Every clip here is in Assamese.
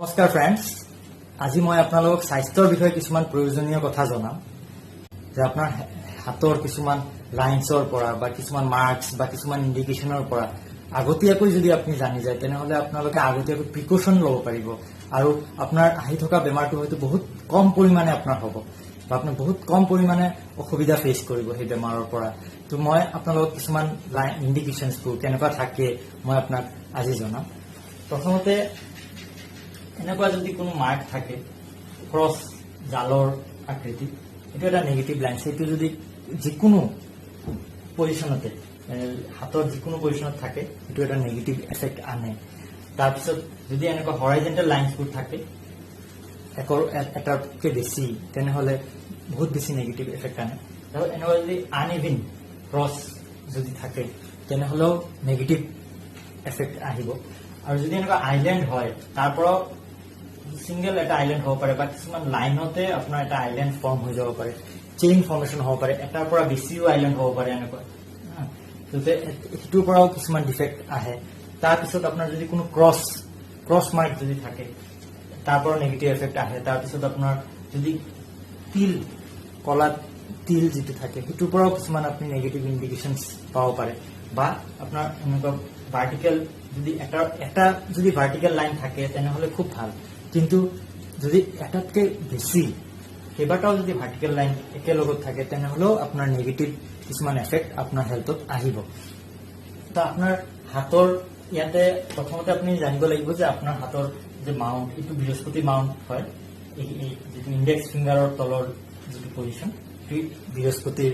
নমস্কাৰ ফ্ৰেণ্ডছ, আজি মই আপোনালোকক স্বাস্থ্যৰ বিষয়ে কিছুমান প্ৰয়োজনীয় কথা জনাম যে আপোনাৰ হাতৰ কিছুমান লাইনছৰ পৰা বা কিছুমান মাৰ্কছ বা কিছুমান ইণ্ডিকেশ্যনৰ পৰা আগতীয়াকৈ যদি আপুনি জানি যায় তেনেহ'লে আপোনালোকে আগতীয়াকৈ প্ৰিকশ্যন ল'ব পাৰিব আৰু আপোনাৰ আহি থকা বেমাৰটো হয়তো বহুত কম পৰিমাণে আপোনাৰ হ'ব বা আপুনি বহুত কম পৰিমাণে অসুবিধা ফেচ কৰিব সেই বেমাৰৰ পৰা। তো মই আপোনালোকক কিছুমান ইণ্ডিকেশ্যনছবোৰ কেনেকুৱা থাকে মই আপোনাক আজি জনাম। প্ৰথমতে এনেকুৱা যদি কোনো মাৰ্ক থাকে ক্ৰছ জালৰ আকৃতি, এইটো এটা নেগেটিভ লাইন। সেইটো যদি যিকোনো পজিশ্যনতে হাতৰ যিকোনো পজিশ্যনত থাকে সেইটো এটা নেগেটিভ এফেক্ট আনে। তাৰপিছত যদি এনেকুৱা হৰাইজেণ্টেল লাইনছবোৰ থাকে এটাতকৈ বেছি তেনেহ'লে বহুত বেছি নেগেটিভ এফেক্ট আনে। আৰু এনেকুৱা যদি আনইভিন ক্ৰছ যদি থাকে তেনেহ'লেও নেগেটিভ এফেক্ট আহিব। আৰু যদি এনেকুৱা আইলেণ্ড হয় তাৰ পৰাও সিঙ্গেল এটা আইলেণ্ড হ'ব পাৰে বা কিছুমান লাইনতে আপোনাৰ এটা আইলেণ্ড ফৰ্ম হৈ যাব পাৰে, চেইন ফৰ্মেশ্যন হ'ব পাৰে, এটাৰ পৰা বেছিও আইলেণ্ড হ'ব পাৰে এনেকুৱা। সেইটোৰ পৰাও কিছুমান ডিফেক্ট আহে। তাৰপিছত আপোনাৰ যদি কোনো ক্ৰছ মাৰ্ক যদি থাকে তাৰ পৰাও নেগেটিভ এফেক্ট আহে। তাৰপিছত আপোনাৰ যদি কলা তিল যিটো থাকে সেইটোৰ পৰাও কিছুমান আপুনি নেগেটিভ ইণ্ডিকেশ্যনছ পাব পাৰে। বা আপোনাৰ এনেকুৱা ভাৰ্টিকেল যদি এটা যদি ভাৰ্টিকেল লাইন থাকে তেনেহ'লে খুব ভাল, কিন্তু যদি এটাতকৈ বেছি কেইবাটাও যদি ভাৰ্টিকেল লাইন একেলগত থাকে তেনেহ'লেও আপোনাৰ নেগেটিভ কিছুমান এফেক্ট আপোনাৰ হেল্থত আহিব। তো আপোনাৰ হাতৰ ইয়াতে প্ৰথমতে আপুনি জানিব লাগিব যে আপোনাৰ হাতৰ যে মাউণ্ট এইটো বৃহস্পতি মাউণ্ট হয়। এই যিটো ইণ্ডেক্স ফিংগাৰৰ তলৰ যিটো পজিশ্যন সেইটো বৃহস্পতিৰ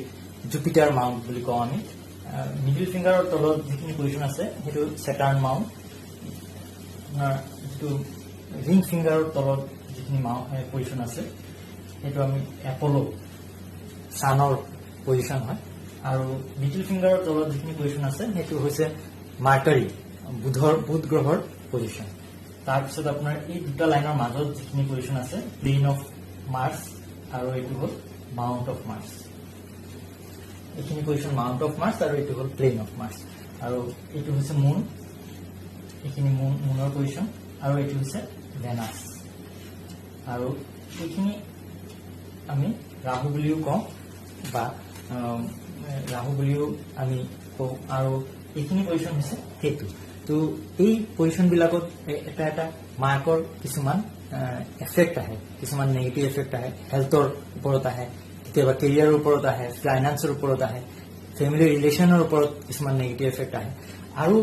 জুপিটাৰ মাউণ্ট বুলি কওঁ আমি। মিডিল ফিংগাৰৰ তলত যিখিনি পজিশ্যন আছে সেইটো ছেটাৰ্ণ মাউণ্ট। আপোনাৰ যিটো ৰিং ফিংগাৰৰ তলত যিখিনি পজিশ্যন আছে সেইটো আমি এপ'ল' ছানৰ পজিশ্যন হয়। আৰু লিটিল ফিংগাৰৰ তলত যিখিনি পজিশ্যন আছে সেইটো হৈছে মাৰ্কাৰী বুধ গ্ৰহৰ পজিশ্যন। তাৰপিছত আপোনাৰ এই দুটা লাইনৰ মাজত যিখিনি পজিশ্যন আছে প্লেইন অফ মাৰ্চ আৰু এইটো হ'ল মাউণ্ট অফ মাৰ্চ। এইখিনি পজিশ্যন মাউণ্ট অফ মাৰ্চ আৰু এইটো হ'ল প্লেইন অফ মাৰ্চ। আৰু এইটো হৈছে মুন, এইখিনি মুনৰ পজিশ্যন। আৰু এইটো হৈছে ভেনাছ। আৰু এইখিনি আমি ৰাহু বুলিও কওঁ বা ৰাহু বুলিও আমি কওঁ। আৰু এইখিনি পজিশ্যন হৈছে কেতু। তো এই পজিশ্যনবিলাকত এটা এটা মাৰ্কৰ কিছুমান এফেক্ট আহে, কিছুমান নেগেটিভ এফেক্ট আহে। হেল্থৰ ওপৰত আহে, কেতিয়াবা কেৰিয়াৰৰ ওপৰত আহে, ফাইনেন্সৰ ওপৰত আহে, ফেমিলি ৰিলেশ্যনৰ ওপৰত কিছুমান নেগেটিভ এফেক্ট আহে। আৰু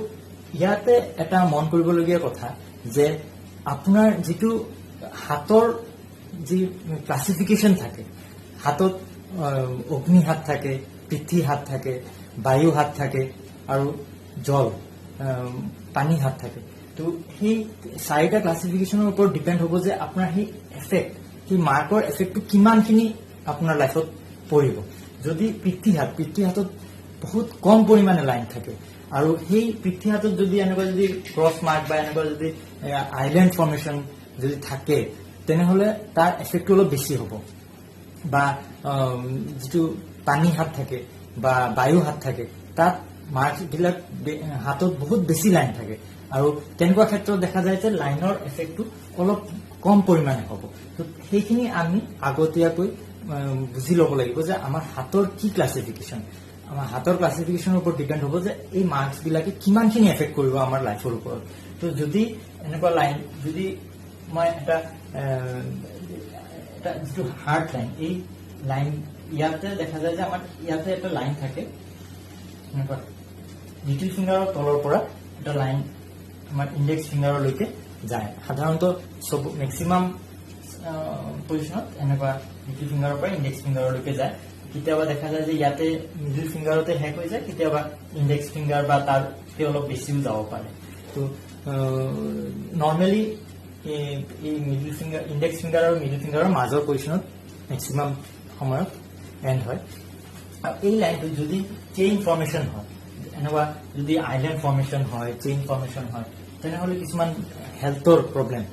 ইয়াতে এটা মন কৰিবলগীয়া কথা যে আপোনাৰ যিটো হাতৰ যি ক্লাছিফিকেশ্যন থাকে, হাতত অগ্নি হাত থাকে, পৃথ্বী হাত থাকে, বায়ু হাত থাকে আৰু জল পানী হাত থাকে। তো সেই চাৰিটা ক্লাছিফিকেশ্যনৰ ওপৰত ডিপেণ্ড হ'ব যে আপোনাৰ সেই এফেক্ট, সেই মাৰ্কৰ এফেক্টটো কিমানখিনি আপোনাৰ লাইফত পৰিব। যদি পৃথ্বী হাতত বহুত কম পৰিমাণে লাইন থাকে আৰু সেই পৃথ্বী হাতত যদি এনেকুৱা যদি ক্ৰছ মাৰ্ক বা এনেকুৱা যদি আইলেণ্ড ফৰ্মেশ্যন যদি থাকে তেনেহ'লে তাৰ এফেক্টটো অলপ বেছি হ'ব। বা যিটো পানী হাত থাকে বা বায়ু হাত থাকে তাত মাৰ্কবিলাক হাতত বহুত বেছি লাইন থাকে আৰু তেনেকুৱা ক্ষেত্ৰত দেখা যায় যে লাইনৰ এফেক্টটো অলপ কম পৰিমাণে হ'ব। তো সেইখিনি আমি আগতীয়াকৈ বুজি ল'ব লাগিব যে আমাৰ হাতৰ কি ক্লাছিফিকেশ্যন। আমাৰ হাতৰ ক্লাছিফিকেশ্যনৰ ওপৰত ডিপেণ্ড হ'ব যে এই মাৰ্কছবিলাকে কিমানখিনি এফেক্ট কৰিব আমাৰ লাইফৰ ওপৰত। তো যদি এনেকুৱা লাইন, যদি মই এটা যিটো হাৰ্ট লাইন, এই লাইন ইয়াতে দেখা যায় যে আমাৰ ইয়াতে এটা লাইন থাকে এনেকুৱা লিটিল ফিংগাৰৰ তলৰ পৰা এটা লাইন আমাৰ ইণ্ডেক্স ফিংগাৰলৈকে যায়। সাধাৰণতে মেক্সিমাম পজিশ্যনত এনেকুৱা লিটিল ফিংগাৰৰ পৰা ইণ্ডেক্স ফিংগাৰলৈকে যায়। কেতিয়াবা দেখা যায় যে ইয়াতে মিডিল ফিংগাৰতে শেষ হৈ যায়, কেতিয়াবা ইণ্ডেক্স ফিংগাৰ বা তাতকৈ অলপ বেছিও যাব পাৰে। তো নৰ্মেলি এই মিডিল ফিংগাৰ, ইণ্ডেক্স ফিংগাৰ আৰু মিডিল ফিংগাৰৰ মাজৰ পজিশ্যনত মেক্সিমাম সময়ত এণ্ড হয়। আৰু এই লাইনটো যদি চেইন ফৰ্মেশ্যন হয়, এনেকুৱা যদি আইলেণ্ড ফৰ্মেশ্যন হয়, চেইন ফৰ্মেশ্যন হয়, তেনেহ'লে কিছুমান হেল্থৰ প্ৰব্লেম,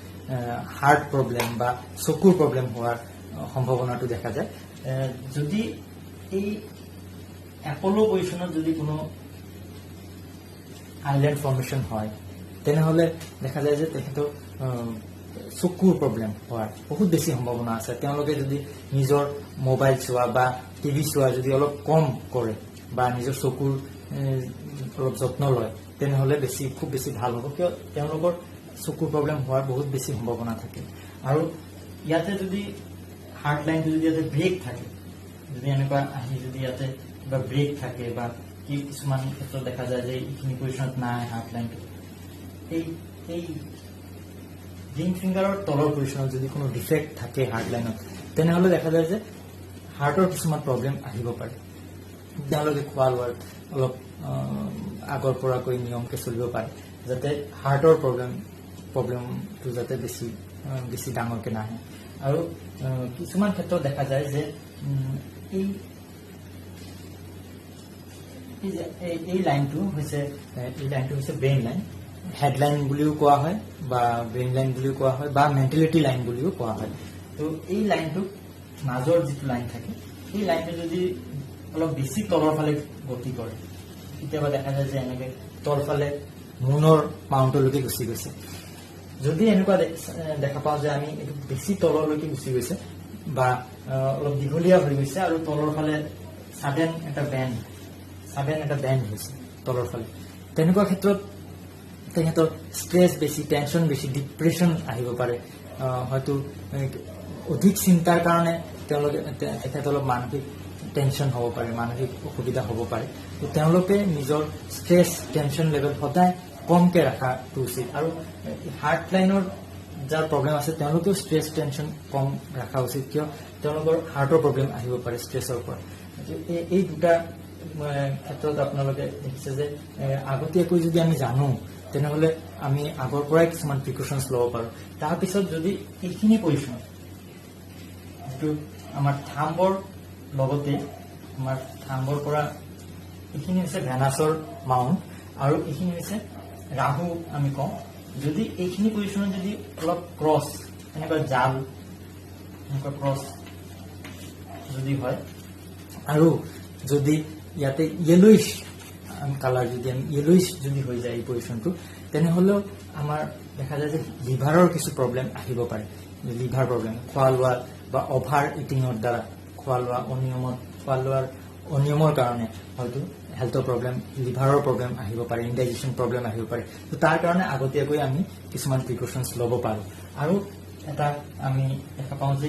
হাৰ্ট প্ৰব্লেম বা চকুৰ প্ৰব্লেম হোৱাৰ সম্ভাৱনাটো দেখা যায়। যদি এই এপ'ল' পজিশ্যনত যদি কোনো আইলেণ্ড ফৰ্মেশ্যন হয় তেনেহ'লে দেখা যায় যে তেখেতৰ চকুৰ প্ৰব্লেম হোৱাৰ বহুত বেছি সম্ভাৱনা আছে। তেওঁলোকে যদি নিজৰ মোবাইল চোৱা বা টিভি চোৱা যদি অলপ কম কৰে বা নিজৰ চকুৰ অলপ যত্ন লয়, তেনেহ'লে খুব বেছি ভাল হ'ব, কিয় তেওঁলোকৰ চকুৰ প্ৰব্লেম হোৱাৰ বহুত বেছি সম্ভাৱনা থাকে। আৰু ইয়াতে যদি হাৰ্ট লাইনটো যদি ইয়াতে ব্ৰেক থাকে, যদি এনেকুৱা আহি যদি ইয়াতে কিবা ব্ৰেক থাকে বা কিছুমান ক্ষেত্ৰত দেখা যায় যে এইখিনি পজিশ্যনত নাই হাৰ্ট লাইনটো, এই ৰিং ফিংগাৰৰ তলৰ পজিশ্যনত যদি কোনো ডিফেক্ট থাকে হাৰ্ট লাইনত, তেনেহ'লে দেখা যায় যে হাৰ্টৰ কিছুমান প্ৰব্লেম আহিব পাৰে। তেওঁলোকে খোৱা লোৱাৰ অলপ আগৰ পৰাকৈ নিয়মকে চলিব পাৰে, যাতে হাৰ্টৰ প্ৰব্লেমটো যাতে বেছি ডাঙৰকে নাহে। আৰু কিছুমান ক্ষেত্ৰত দেখা যায় যে এই লাইনটো হৈছে ব্ৰেইন লাইন, হেডলাইন বুলিও কোৱা হয় বা ব্ৰেইন লাইন বুলিও কোৱা হয় বা মেণ্টেলিটি লাইন বুলিও কোৱা হয়। তো এই লাইনটো মাজৰ যিটো লাইন থাকে, সেই লাইনটো যদি অলপ বেছি তলৰ ফালে গতি কৰে, কেতিয়াবা দেখা যায় যে এনেকে তলফালে মুনৰ মাউণ্টলৈকে গুচি গৈছে। যদি এনেকুৱা দেখা পাওঁ যে আমি এইটো বেছি তললৈকে গুচি গৈছে বা অলপ দীঘলীয়া হৈ গৈছে আৰু তলৰ ফালে ছাডেন এটা বেণ্ড হৈছে তলৰ ফালে, তেনেকুৱা ক্ষেত্ৰত তেখেতৰ ষ্ট্ৰেছ বেছি, টেনশ্যন বেছি, ডিপ্ৰেশ্যন আহিব পাৰে। হয়তো অধিক চিন্তাৰ কাৰণে তেখেতৰ অলপ মানসিক টেনশ্যন হ'ব পাৰে, মানসিক অসুবিধা হ'ব পাৰে। তো তেওঁলোকে নিজৰ ষ্ট্ৰেছ টেনশ্যন লেভেল সদায় কমকে ৰখাটো উচিত। আৰু হাৰ্ট লাইনৰ যাৰ প্ৰব্লেম আছে তেওঁলোকেও ষ্ট্ৰেছ টেনশ্যন কম ৰখা উচিত, কিয় তেওঁলোকৰ হাৰ্টৰ প্ৰব্লেম আহিব পাৰে ষ্ট্ৰেছৰ পৰা। এই দুটা ক্ষেত্ৰত আপোনালোকে দেখিছে যে আগতীয়াকৈ যদি আমি জানো, তেনেহ'লে আমি আগৰ পৰাই কিছুমান প্ৰিকশ্যনছ ল'ব পাৰোঁ। তাৰপিছত যদি এইখিনি পজিশ্যনত যিটো আমাৰ থাম্বৰ লগতে আমাৰ থাম্বৰ পৰা এইখিনি হৈছে ভেনাছৰ মাউণ্ট আৰু এইখিনি হৈছে ৰাহু আমি কওঁ। যদি এইখিনি পজিশ্যনত যদি অলপ ক্ৰছ, এনেকুৱা জাল এনেকুৱা ক্ৰছ যদি হয় আৰু যদি ইয়াতে য়েলোইছ কালাৰ যদি হৈ যায় এই পজিশ্যনটো, তেনেহ'লেও আমাৰ দেখা যায় যে লিভাৰৰ কিছু প্ৰব্লেম আহিব পাৰে। লিভাৰ প্ৰব্লেম খোৱা লোৱা বা অভাৰ ইটিঙৰ দ্বাৰা খোৱা লোৱাৰ অনিয়মৰ কাৰণে হয়তো হেল্থৰ প্ৰব্লেম, লিভাৰৰ প্ৰব্লেম আহিব পাৰে, ইনডাইজেশ্যন প্ৰব্লেম আহিব পাৰে। তো তাৰ কাৰণে আগতীয়াকৈ আমি কিছুমান প্ৰিকশ্যনছ ল'ব পাৰোঁ। আৰু এটা আমি দেখা পাওঁ যে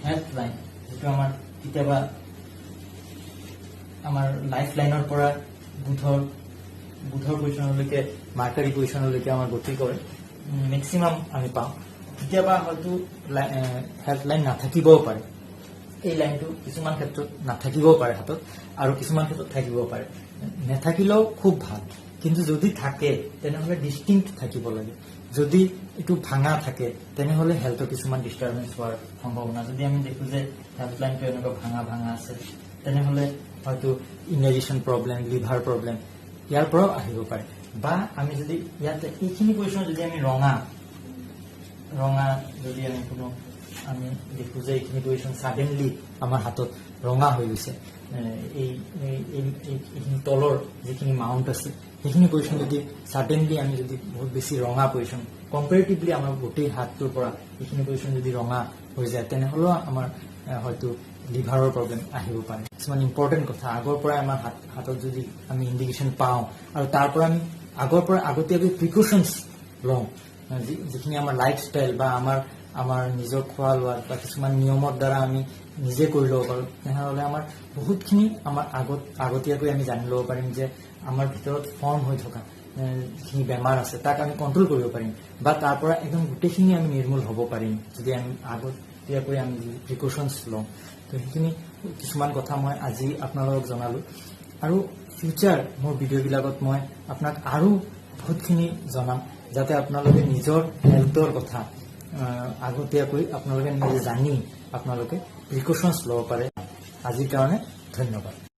হেল্থ লাইন, যিটো আমাৰ কেতিয়াবা আমাৰ লাইফ লাইনৰ পৰা বুধৰ পজিশ্যনলৈকে, মাৰ্কাৰী পজিশ্যনলৈকে আমাৰ গতি কৰে, মেক্সিমাম আমি পাওঁ। কেতিয়াবা হয়তো হেল্থ লাইন নাথাকিবও পাৰে। এই লাইনটো কিছুমান ক্ষেত্ৰত নাথাকিবও পাৰে হাতত আৰু কিছুমান ক্ষেত্ৰত থাকিবও পাৰে। নাথাকিলেও খুব ভাল, কিন্তু যদি থাকে তেনেহ'লে ডিষ্টিংক্ট থাকিব লাগে। যদি এইটো ভাঙা থাকে তেনেহ'লে হেল্থৰ কিছুমান ডিষ্টাৰ্বেঞ্চ হোৱাৰ সম্ভাৱনা। যদি আমি দেখোঁ যে হেল্থ লাইনটো এনেকুৱা ভাঙা আছে, তেনেহ'লে হয়তো ইনডাইজেশ্যন প্ৰব্লেম, লিভাৰ প্ৰব্লেম ইয়াৰ পৰাও আহিব পাৰে। বা আমি যদি ইয়াতে এইখিনি পজিশ্যনত যদি আমি ৰঙা যদি আমি দেখোঁ যে এইখিনি পজিশ্যন ছাডেনলি আমাৰ হাতত ৰঙা হৈ গৈছে, এইখিনি তলৰ যিখিনি মাউণ্ট আছে সেইখিনি পজিশ্যন যদি ছাডেনলি আমি যদি বহুত বেছি ৰঙা পজিশ্যন, কম্পেৰেটিভলি আমাৰ গোটেই হাতটোৰ পৰা এইখিনি পজিশ্যন যদি ৰঙা হৈ যায়, তেনেহ'লেও আমাৰ হয়তো লিভাৰৰ প্ৰব্লেম আহিব পাৰে। কিছুমান ইম্পৰ্টেণ্ট কথা, আগৰ পৰাই আমাৰ হাতত যদি আমি ইণ্ডিকেশ্যন পাওঁ আৰু তাৰ পৰা আমি আগৰ পৰা আগতীয়াকৈ প্ৰিকশ্যনছ লওঁ, যিখিনি আমাৰ লাইফষ্টাইল বা আমাৰ নিজৰ খোৱা লোৱা বা কিছুমান নিয়মৰ দ্বাৰা আমি নিজে কৰি ল'ব পাৰোঁ, তেনেহ'লে আমাৰ বহুতখিনি আমাৰ আগতীয়াকৈ আমি জানি ল'ব পাৰিম যে আমাৰ ভিতৰত ফৰ্ম হৈ থকা যিখিনি বেমাৰ আছে তাক আমি কণ্ট্ৰল কৰিব পাৰিম বা তাৰ পৰা একদম গোটেইখিনি আমি নিৰ্মূল হ'ব পাৰিম যদি আমি আগতীয়াকৈ আমি প্ৰিকশ্যনছ লওঁ। তো সেইখিনি কিছুমান কথা মই আজি আপোনালোকক জনালোঁ। আৰু ফিউচাৰ মোৰ ভিডিঅ'বিলাকত মই আপোনাক আৰু বহুতখিনি জনাম, যাতে আপোনালোকে নিজৰ হেল্থৰ কথা আগতীয়াকৈ আপোনালোকে নিজে জানি আপোনালোকে প্ৰিকশ্যনছ ল'ব পাৰে। আজিৰ কাৰণে ধন্যবাদ।